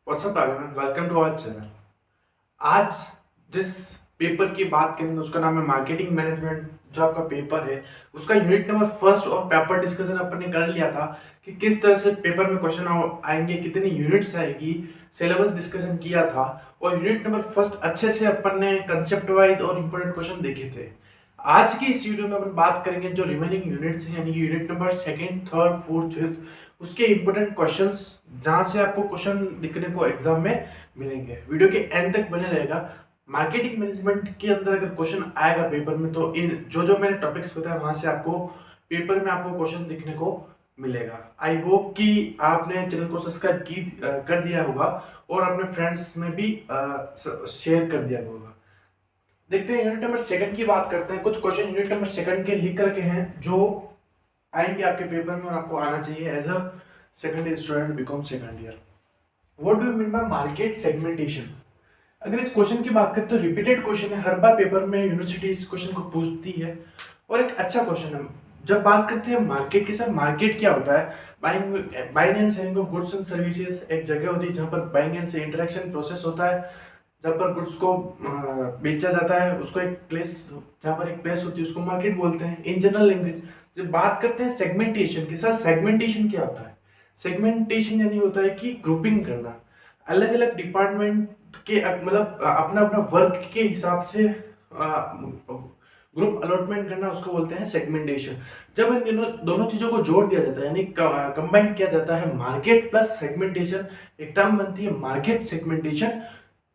WhatsApp everyone, welcome to our channel. आज जिस paper की बात करेंगे उसका नाम है मार्केटिंग मैनेजमेंट। जो आपका पेपर है उसका यूनिट नंबर फर्स्ट और पेपर डिस्कशन अपन ने कर लिया था कि किस तरह से पेपर में क्वेश्चन आएंगे, कितनी यूनिट्स आएगी, सिलेबस डिस्कशन किया था। और यूनिट नंबर फर्स्ट अच्छे से अपन ने कंसेप्ट वाइज और इंपॉर्टेंट क्वेश्चन देखे थे। आज की इस वीडियो में अपन बात करेंगे जो रिमेनिंग यूनिट्स हैं, यानी कि unit number second, third, fourth, fifth, उसके इंपॉर्टेंट क्वेश्चंस जहां से आपको क्वेश्चन दिखने को एग्जाम में मिलेंगे। वीडियो के एंड तक बने रहेगा। मार्केटिंग मैनेजमेंट के अंदर अगर क्वेश्चन आएगा पेपर में तो इन जो मैंने टॉपिक्स बताया वहां से आपको पेपर में आपको क्वेश्चन दिखने को मिलेगा। आई होप कि आपने चैनल को सब्सक्राइब कर दिया होगा और अपने फ्रेंड्स में भी शेयर कर दिया होगा। देखते हैं यूनिट नंबर सेकंड की बात करते हैं। कुछ क्वेश्चन यूनिट नंबर सेकंड के लिख करके हैं जो आएंगे आपके पेपर में और आपको आना चाहिए as a second year student, BCom second year. What do you mean by market segmentation? अगर इस क्वेश्चन की बात करें तो रिपीटेड क्वेश्चन है, हर बार पेपर में यूनिवर्सिटी इस क्वेश्चन को पूछती है और एक अच्छा क्वेश्चन है। जब बात करते हैं मार्केट की, सर मार्केट क्या होता है? Buying and selling of goods and services एक जगह होती है जहाँ पर बाइंग एंड से इंटरेक्शन प्रोसेस होता है, जहाँ पर गुड्स को बेचा जाता है, उसको एक प्लेस, जहाँ पर एक प्लेस होती है उसको मार्केट बोलते हैं इन जनरल लैंग्वेज। जब बात करते हैं सेगमेंटेशन की, सर सेगमेंटेशन क्या होता है? सेगमेंटेशन यानी होता है कि ग्रुपिंग करना, अलग अलग डिपार्टमेंट के मतलब अपना अपना वर्क के हिसाब से ग्रुप अलॉटमेंट करना, उसको बोलते हैं सेगमेंटेशन। जब इन दोनों चीजों को जोड़ दिया जाता है यानी कंबाइन किया जाता है मार्केट प्लस सेगमेंटेशन, एक टर्म बनती है मार्केट सेगमेंटेशन।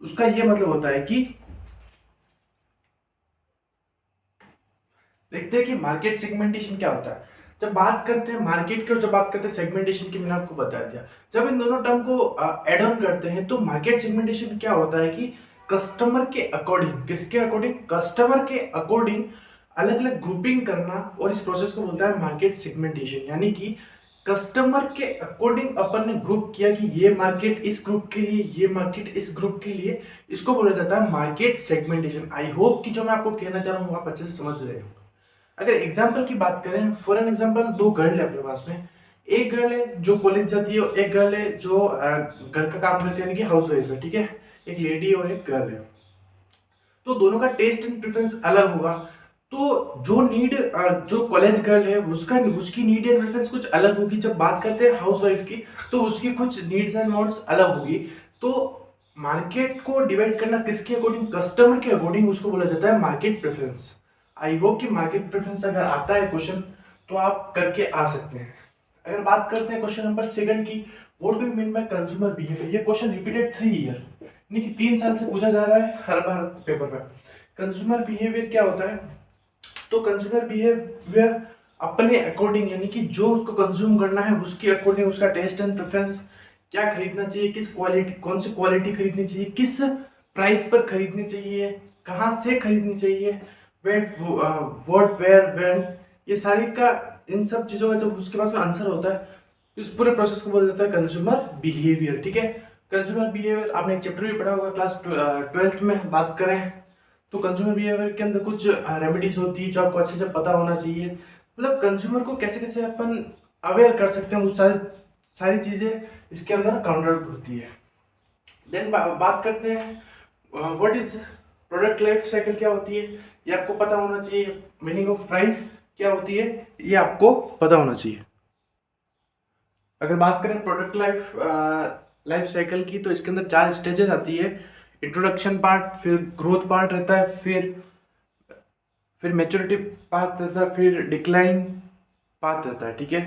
उसका ये मतलब होता है कि देखते हैं कि मार्केट सेगमेंटेशन क्या होता है। जब बात करते हैं मार्केट की और जब बात करते हैं सेगमेंटेशन की, मैंने आपको बता दिया। जब इन दोनों टर्म को ऐड ऑन करते हैं तो मार्केट सेगमेंटेशन क्या होता है कि कस्टमर के अकॉर्डिंग, किसके अकॉर्डिंग? कस्टमर के अकॉर्डिंग अलग अलग ग्रुपिंग करना, और इस प्रोसेस को बोलता है मार्केट सेगमेंटेशन। यानी कि कस्टमर के अकॉर्डिंग अपन ने ग्रुप किया कि ये मार्केट इस ग्रुप के लिए, ये मार्केट इस ग्रुप के लिए, इसको बोला जाता है मार्केट सेगमेंटेशन। आई होप कि जो मैं आपको कहना चाह रहा हूँ आप अच्छे से समझ रहे हो। अगर एग्जाम्पल की बात करें, फॉर एन एग्जाम्पल, दो गर्ल है अपने पास में। एक गर्ल है जो कॉलेज जाती है और एक गर्ल है जो घर का काम करती है, यानी कि हाउस वाइफ है, ठीक है। एक लेडी और एक गर्ल है, तो दोनों का टेस्ट एंड प्रेफरेंस अलग होगा। तो जो नीड, जो कॉलेज गर्ल है उसकी नीड एंड प्रेफरेंस कुछ अलग होगी। जब बात करते हैं हाउस वाइफ की तो उसकी कुछ नीड्स एंड वांट्स अलग होगी। तो मार्केट को डिवाइड करना किसके अकॉर्डिंग? कस्टमर के अकॉर्डिंग, उसको बोला जाता है मार्केट प्रेफरेंस। आई होप कि मार्केट प्रेफरेंस अगर आता है क्वेश्चन तो आप करके आ सकते हैं। अगर बात करते हैं क्वेश्चन नंबर सेकंड की, what do you mean by consumer behaviour? ये क्वेश्चन रिपीटेड 3 ईयर यानी कि 3 साल से पूछा जा रहा है हर बार पेपर में। कंज्यूमर बिहेवियर क्या होता है? तो कंज्यूमर बिहेवियर अपने अकॉर्डिंग, यानी कि जो उसको कंज्यूम करना है उसके अकॉर्डिंग उसका टेस्ट एंड प्रेफरेंस, क्या खरीदना चाहिए, किस क्वालिटी, कौन सी क्वालिटी खरीदनी चाहिए, किस प्राइस पर खरीदनी चाहिए, कहाँ से खरीदनी चाहिए, वेट, व्हाट, वेयर, व्हेन, ये सारी का, इन सब चीजों का जब उसके पास में आंसर होता है इस पूरे प्रोसेस को बोला जाता है कंज्यूमर बिहेवियर, ठीक है। कंज्यूमर बिहेवियर आपने एक चैप्टर भी पढ़ा होगा क्लास 12th में। बात करें तो कंज्यूमर बिहेवियर के अंदर कुछ रेमेडीज होती है जो आपको अच्छे से पता होना चाहिए। मतलब कंज्यूमर को कैसे कैसे अपन अवेयर कर सकते हैं, वो सारी सारी चीजें इसके अंदर काउंटर होती है। देन बात करते हैं what is product life cycle, क्या होती है ये आपको पता होना चाहिए। मीनिंग ऑफ प्राइस क्या होती है ये आपको पता होना चाहिए। अगर बात करें प्रोडक्ट लाइफ साइकिल की तो इसके अंदर 4 स्टेजेस आती है। इंट्रोडक्शन पार्ट, फिर ग्रोथ पार्ट रहता है, फिर मैच्योरिटी पार्ट रहता है, फिर डिक्लाइन पार्ट रहता है, ठीक है।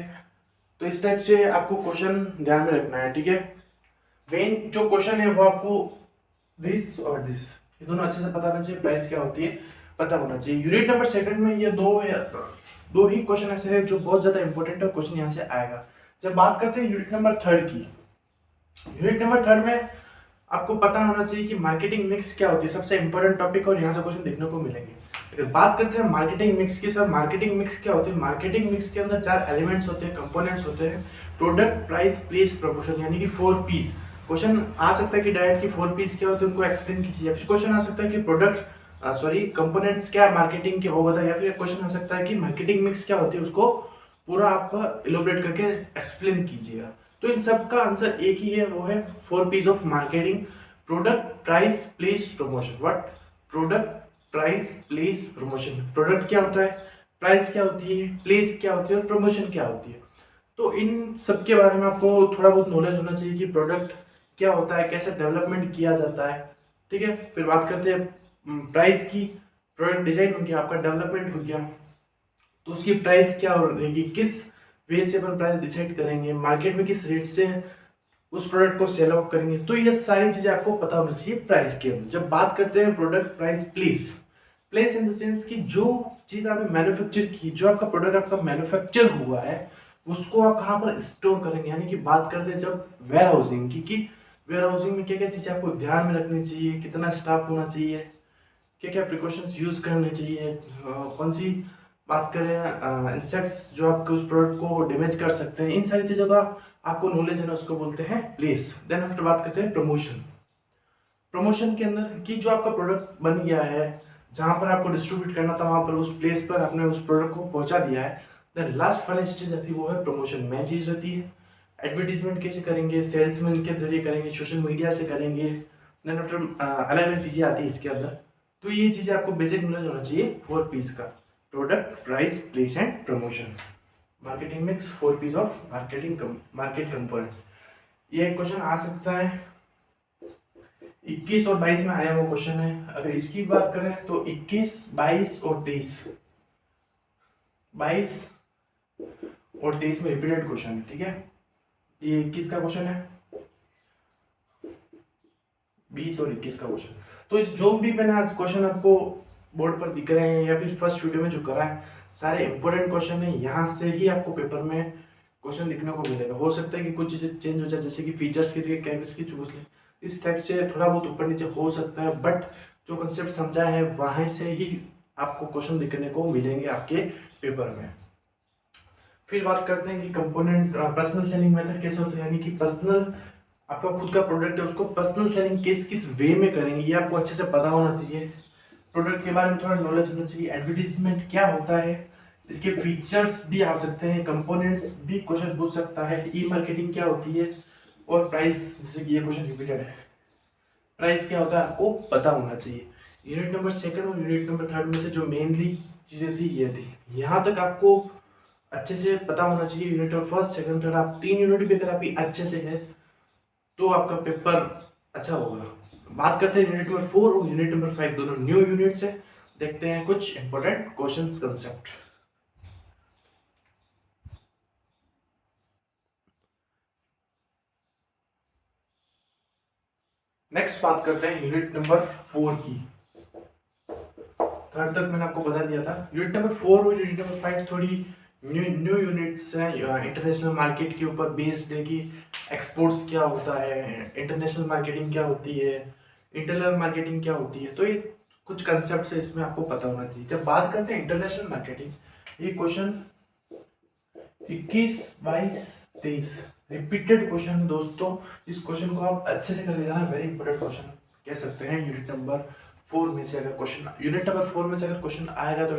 तो इस टाइप से आपको क्वेश्चन ध्यान में रखना है, ठीक है। मेन जो क्वेश्चन है वो आपको दिस और दिस, ये दोनों अच्छे से पता होना चाहिए। प्राइस क्या होती है पता होना चाहिए। यूनिट नंबर सेकंड में ये दो ही क्वेश्चन ऐसे हैं जो बहुत ज्यादा इंपॉर्टेंट है, क्वेश्चन यहाँ से आएगा। जब बात करते हैं यूनिट नंबर थर्ड की, यूनिट नंबर थर्ड में आपको पता होना चाहिए कि मार्केटिंग मिक्स क्या होती है, सबसे इंपॉर्टेंट टॉपिक, और यहाँ से क्वेश्चन देखने को मिलेंगे। अगर बात करते हैं मार्केटिंग मिक्स की, सर मार्केटिंग मिक्स क्या होती है? मार्केटिंग मिक्स के अंदर 4 एलिमेंट्स होते हैं, कंपोनेंट्स होते हैं। प्रोडक्ट, प्राइस, प्लेस, प्रपोर्शन, यानी कि 4 पीस। क्वेश्चन आ सकता है कि डायरेक्ट की 4 पीस क्या होते हैं उनको एक्सप्लेन कीजिए, फिर क्वेश्चन आ सकता है कि प्रोडक्ट सॉरी कंपोनेंट्स क्या मार्केटिंग के वो बताए, या फिर क्वेश्चन आ सकता है कि मार्केटिंग मिक्स क्या होती है उसको पूरा आप इलोबरेट करके एक्सप्लेन कीजिएगा। तो इन सब का आंसर एक ही है, वो है 4 P's of marketing. Product, price, place, promotion. What? Product, price, place, promotion. Product क्या होता है, प्राइस क्या होती है, प्लेस क्या होती है और प्रमोशन क्या होती है। तो इन सब के बारे में आपको थोड़ा बहुत नॉलेज होना चाहिए कि प्रोडक्ट क्या होता है, कैसे डेवलपमेंट किया जाता है। ठीक है, फिर बात करते हैं प्राइस की। प्रोडक्ट डिजाइन हो गया, आपका डेवलपमेंट हो गया, तो उसकी प्राइस क्या रहेगी, किस वे से अपन प्राइस डिसाइड करेंगे, मार्केट में किस रेट से उस प्रोडक्ट को सेल आउट करेंगे। तो ये सारी चीजें आपको पता होनी चाहिए प्राइस के अंदर। जब बात करते हैं product price place, place in the sense कि जो चीज आपने मैन्युफैक्चर की, जो आपका प्रोडक्ट आपका मैन्युफैक्चर हुआ है, उसको आप कहाँ पर स्टोर करेंगे। यानी कि बात करते हैं जब वेयर हाउसिंग की, कि वेयर हाउसिंग में क्या क्या चीजें आपको ध्यान में रखनी चाहिए, कितना स्टाफ होना चाहिए, क्या क्या प्रिकॉशंस यूज करने चाहिए, कौन सी बात करें इंसेक्ट्स जो आपके उस प्रोडक्ट को डैमेज कर सकते हैं, इन सारी चीज़ों का आपको नॉलेज है ना, उसको बोलते हैं प्लेस। देन आफ्टर बात करते हैं प्रमोशन। प्रमोशन के अंदर कि जो आपका प्रोडक्ट बन गया है, जहाँ पर आपको डिस्ट्रीब्यूट करना था वहाँ पर उस प्लेस पर आपने उस प्रोडक्ट को पहुँचा दिया है। देन लास्ट वाली स्टेज आती है वो है प्रमोशन। मेन चीज़ रहती है एडवर्टीजमेंट कैसे करेंगे, सेल्समैन के जरिए करेंगे, सोशल मीडिया से करेंगे। देन आफ्टर अलग अलग चीज़ें आती है इसके अंदर। तो ये चीज़ें आपको बेसिक नॉलेज होना चाहिए 4 P's का, product, price, place and promotion. Marketing mix 4 P's of marketing market component. ये क्वेश्चन आ सकता है 21 और 22 में आया वो क्वेश्चन है। अगर इसकी बात करें तो 21, 22 और 23, 22 और 23 में रिपीटेड क्वेश्चन है। ठीक है, ये 21 का क्वेश्चन है, 20 और 21 का क्वेश्चन। तो इस जो भी मैंने आज क्वेश्चन आपको बोर्ड पर दिख रहे हैं या फिर फर्स्ट वीडियो में जो करा है, सारे इंपॉर्टेंट क्वेश्चन है। यहाँ से ही आपको पेपर में क्वेश्चन लिखने को मिलेगा। हो सकता है कि कुछ चीज़ें चेंज हो जाए, जैसे कि फीचर्स की जगह कैरेक्टर्स की चूज लें, इस टाइप से थोड़ा बहुत ऊपर नीचे हो सकता है, बट जो कंसेप्ट समझा है वहाँ से ही आपको क्वेश्चन लिखने को मिलेंगे आपके पेपर में। फिर बात करते हैं कि कंपोनेंट पर्सनल सेलिंग मेथड कैसे होता है, यानी कि पर्सनल आपका खुद का प्रोडक्ट है उसको पर्सनल सेलिंग किस किस वे में करेंगे, ये आपको अच्छे से पता होना चाहिए। प्रोडक्ट के बारे में थोड़ा नॉलेज होना चाहिए। एडवर्टीजमेंट क्या होता है, इसके फीचर्स भी आ सकते हैं, कंपोनेंट्स भी क्वेश्चन पूछ सकता है। ई मार्केटिंग क्या होती है, और प्राइस, जैसे कि ये क्वेश्चन रिपीटेड है, प्राइस क्या होता है आपको पता होना चाहिए। यूनिट नंबर 2 और यूनिट नंबर 3 में से जो मेनली चीज़ें थी ये थी, यहाँ तक आपको अच्छे से पता होना चाहिए। यूनिट नंबर 1, 2, 3 आप 3 यूनिट भी अगर आपकी अच्छे से है तो आपका पेपर अच्छा होगा। बात करते हैं यूनिट नंबर 4 और यूनिट नंबर 5, दोनों न्यू यूनिट्स है। देखते हैं कुछ इंपॉर्टेंट क्वेश्चंस कंसेप्ट। नेक्स्ट बात करते हैं यूनिट नंबर 4 की। थर्ड तक मैंने आपको बता दिया था। यूनिट नंबर 4 और यूनिट नंबर 5 थोड़ी न्यू यूनिट्स हैं, इंटरनेशनल मार्केट के ऊपर बेस्ड है कि एक्सपोर्ट्स क्या होता है, इंटरनेशनल मार्केटिंग क्या होती है, इंटरनल मार्केटिंग क्या होती है। तो ये कुछ कंसेप्ट है, इसमें आपको पता होना चाहिए। जब बात करते हैं इंटरनेशनल मार्केटिंग, ये क्वेश्चन 21, 22, 23 रिपीटेड क्वेश्चन है दोस्तों। इस क्वेश्चन को आप अच्छे से करके जाना, वेरी इंपॉर्टेंट क्वेश्चन कह सकते हैं। यूनिट नंबर 4 में से अगर क्वेश्चन आएगा तो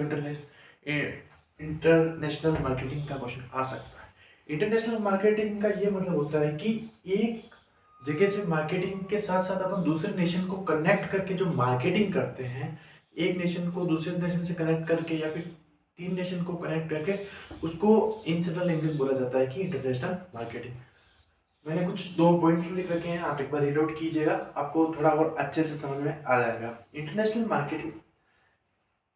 इंटरनेशनल मार्केटिंग का क्वेश्चन आ सकता है। इंटरनेशनल मार्केटिंग का ये मतलब होता है कि एक जगह से मार्केटिंग के साथ साथ अपन दूसरे नेशन को कनेक्ट करके जो मार्केटिंग करते हैं, एक नेशन को दूसरे नेशन से कनेक्ट करके या फिर 3 नेशन को कनेक्ट करके, उसको इन जनरल इंग्लिश बोला जाता है कि इंटरनेशनल मार्केटिंग। मैंने कुछ 2 पॉइंट्स लिख रखे हैं, आप एक बार रीड आउट कीजिएगा, आपको थोड़ा और अच्छे से समझ में आ जाएगा। International marketing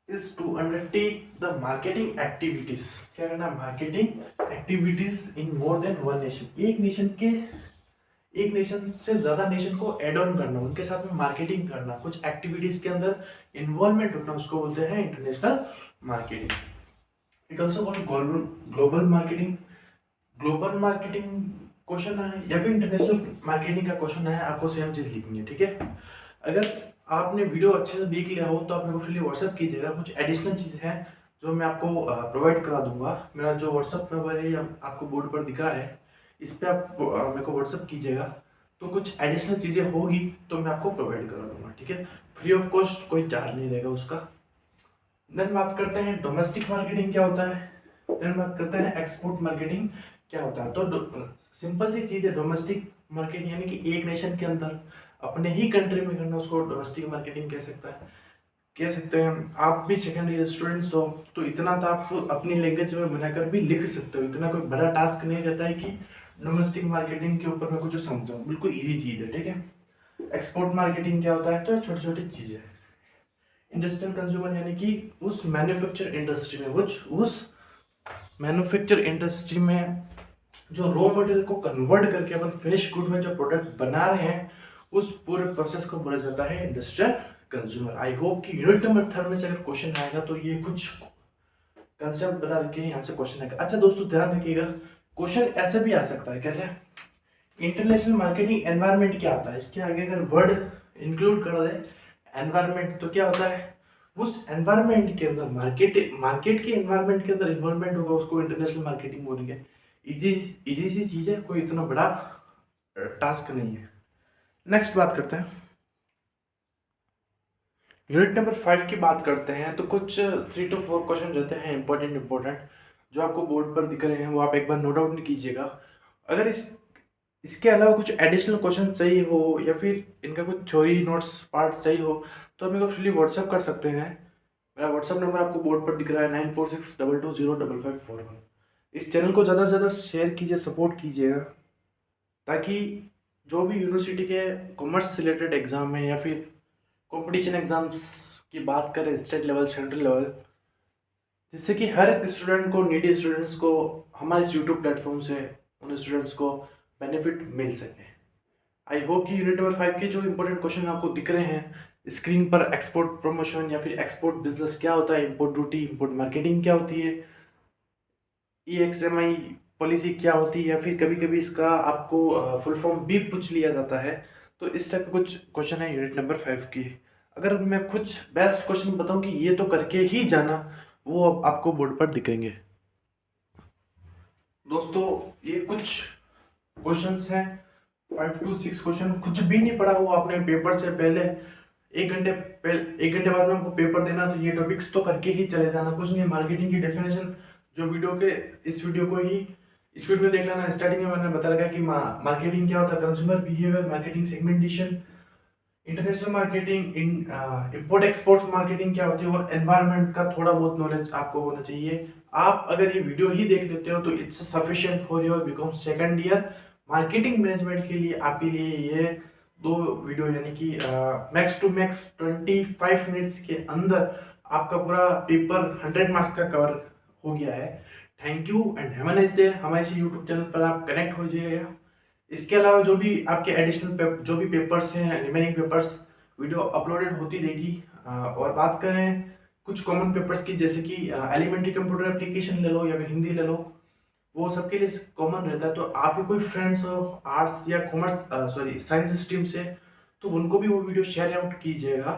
is to undertake the marketing activities। क्या करना, marketing activities in more than one nation. एक नेशन से ज्यादा नेशन को एड ऑन करना, उनके साथ में मार्केटिंग करना, कुछ एक्टिविटीज के अंदर इन्वॉल्वमेंट होना, उसको बोलते हैं international marketing. It also called global marketing. Global marketing question है या फिर इंटरनेशनल मार्केटिंग का क्वेश्चन है, आपको सेम चीज लिखनी है। ठीक है, अगर आपने वीडियो अच्छे से देख लिया हो तो आप मेरे को फ्रीली व्हाट्सअप कीजिएगा। कुछ एडिशनल चीज़ है जो मैं आपको प्रोवाइड करा दूंगा। मेरा जो व्हाट्सअप नंबर है आपको बोर्ड पर दिख रहा है, इस पर आप मेरे को व्हाट्सअप कीजिएगा। तो कुछ एडिशनल चीज़ें होगी तो मैं आपको प्रोवाइड करा दूंगा। ठीक है, फ्री ऑफ कॉस्ट, कोई चार्ज नहीं रहेगा उसका। देन बात करते हैं डोमेस्टिक मार्केटिंग क्या होता है। देन बात करते हैं एक्सपोर्ट मार्केटिंग क्या होता है। तो सिंपल सी चीज़ है, डोमेस्टिक मार्केट यानी कि एक नेशन के अंदर अपने ही कंट्री में करना, उसको डोमेस्टिक मार्केटिंग कह सकता है, कह सकते हैं। आप भी सेकेंड ईयर स्टूडेंट्स हो तो इतना तो आप अपनी लैंग्वेज में बनाकर भी लिख सकते हो, इतना कोई बड़ा टास्क नहीं रहता है कि डोमेस्टिक मार्केटिंग के ऊपर मैं कुछ समझाऊं, बिल्कुल इजी चीज़ है, ठीक है। एक्सपोर्ट मार्केटिंग क्या होता है, तो छोटी छोटी चीज़ें। इंडस्ट्रियल कंज्यूमर यानी कि उस मैन्युफैक्चर इंडस्ट्री में, उस मैन्युफैक्चर इंडस्ट्री में जो रॉ मटेरियल को कन्वर्ट करके अपन फिनिश गुड में जो प्रोडक्ट बना रहे हैं, उस पूरे प्रोसेस को बोला जाता है इंडस्ट्रियल कंज्यूमर। आई होप कि यूनिट नंबर 3 में से अगर क्वेश्चन आएगा तो ये कुछ कंसेप्ट बता के यहाँ से क्वेश्चन आएगा। अच्छा दोस्तों ध्यान रखिएगा, क्वेश्चन ऐसे भी आ सकता है, कैसे, इंटरनेशनल मार्केटिंग एनवायरनमेंट क्या होता है, इसके आगे अगर वर्ड इंक्लूड कर दे एनवायरनमेंट तो क्या होता है, उस एनवायरनमेंट के अंदर मार्केट के एनवायरनमेंट के अंदर इन्वॉल्वमेंट होगा, उसको इंटरनेशनल मार्केटिंग बोलेंगे। इजी इजी सी चीज़ है, कोई इतना बड़ा टास्क नहीं है। नेक्स्ट बात करते हैं, यूनिट नंबर 5 की बात करते हैं। तो कुछ 3 to 4 क्वेश्चन रहते हैं इंपॉर्टेंट जो आपको बोर्ड पर दिख रहे हैं, वो आप एक बार नोट डाउन कीजिएगा। अगर इसके अलावा कुछ एडिशनल क्वेश्चन चाहिए हो या फिर इनका कुछ थ्योरी नोट्स पार्ट चाहिए हो तो आप मेरे को फ्रीली व्हाट्सअप कर सकते हैं। मेरा व्हाट्सअप नंबर आपको बोर्ड पर दिख रहा है 9462205541। इस चैनल को ज़्यादा से ज़्यादा शेयर कीजिए, सपोर्ट कीजिएगा, ताकि जो भी यूनिवर्सिटी के कॉमर्स से रिलेटेड एग्ज़ाम है या फिर कंपटीशन एग्ज़ाम्स की बात करें, स्टेट लेवल सेंट्रल लेवल, जिससे कि हर एक स्टूडेंट को, नीडी स्टूडेंट्स को हमारे इस यूट्यूब प्लेटफॉर्म से उन स्टूडेंट्स को बेनिफिट मिल सके। आई होप कि यूनिट नंबर 5 के जो इंपॉर्टेंट क्वेश्चन आपको दिख रहे हैं स्क्रीन पर, एक्सपोर्ट प्रमोशन या फिर एक्सपोर्ट बिजनेस क्या होता है, इंपोर्ट ड्यूटी, इंपोर्ट मार्केटिंग क्या होती है, EXMI पॉलिसी क्या होती है, या फिर कभी कभी इसका आपको फुल फॉर्म भी पूछ लिया जाता है। तो इस टाइप के कुछ क्वेश्चन है यूनिट नंबर 5 की। अगर मैं कुछ बेस्ट क्वेश्चन बताऊं कि ये तो करके ही जाना, वो अब आपको बोर्ड पर दिखेंगे। दोस्तों ये कुछ क्वेश्चंस हैं, 5 to 6 क्वेश्चन, कुछ भी नहीं पढ़ा हुआ आपने पेपर से पहले, 1 घंटे बाद में आपको पेपर देना, तो ये टॉपिक्स तो करके ही चले जाना। कुछ नहीं, मार्केटिंग की डेफिनेशन जो इस वीडियो को ही स्पीड में देख लेना। स्टार्टिंग में मैंने बता रखा है कि मार्केटिंग क्या होता है, consumer behaviour marketing, segmentation, international marketing, import export marketing क्या होती है, और एनवायरनमेंट का थोड़ा बहुत नॉलेज आपको होना चाहिए। आप अगर ये वीडियो ही देख लेते हो तो it's sufficient for your become second year marketing management के लिए। आपके लिए ये 2 वीडियो यानी कि मैक्स टू मैक्स 25 मिनट्स के अंदर आपका पूरा पेपर 100 मार्क्स का कवर हो गया है। Thank you and have a nice day. हमारे इसी यूट्यूब चैनल पर आप कनेक्ट हो जाइएगा। इसके अलावा जो भी आपके एडिशनल जो भी पेपर्स हैं, रिमेनिंग पेपर्स, वीडियो अपलोडेड होती रहेगी। और बात करें कुछ कॉमन पेपर्स की, जैसे कि एलिमेंट्री कंप्यूटर एप्लीकेशन ले लो या फिर हिंदी ले लो, वो सबके लिए कॉमन रहता है। तो आपके कोई फ्रेंड्स हो आर्ट्स या कॉमर्स साइंस स्ट्रीम से, तो उनको भी वो वीडियो शेयर आउट कीजिएगा।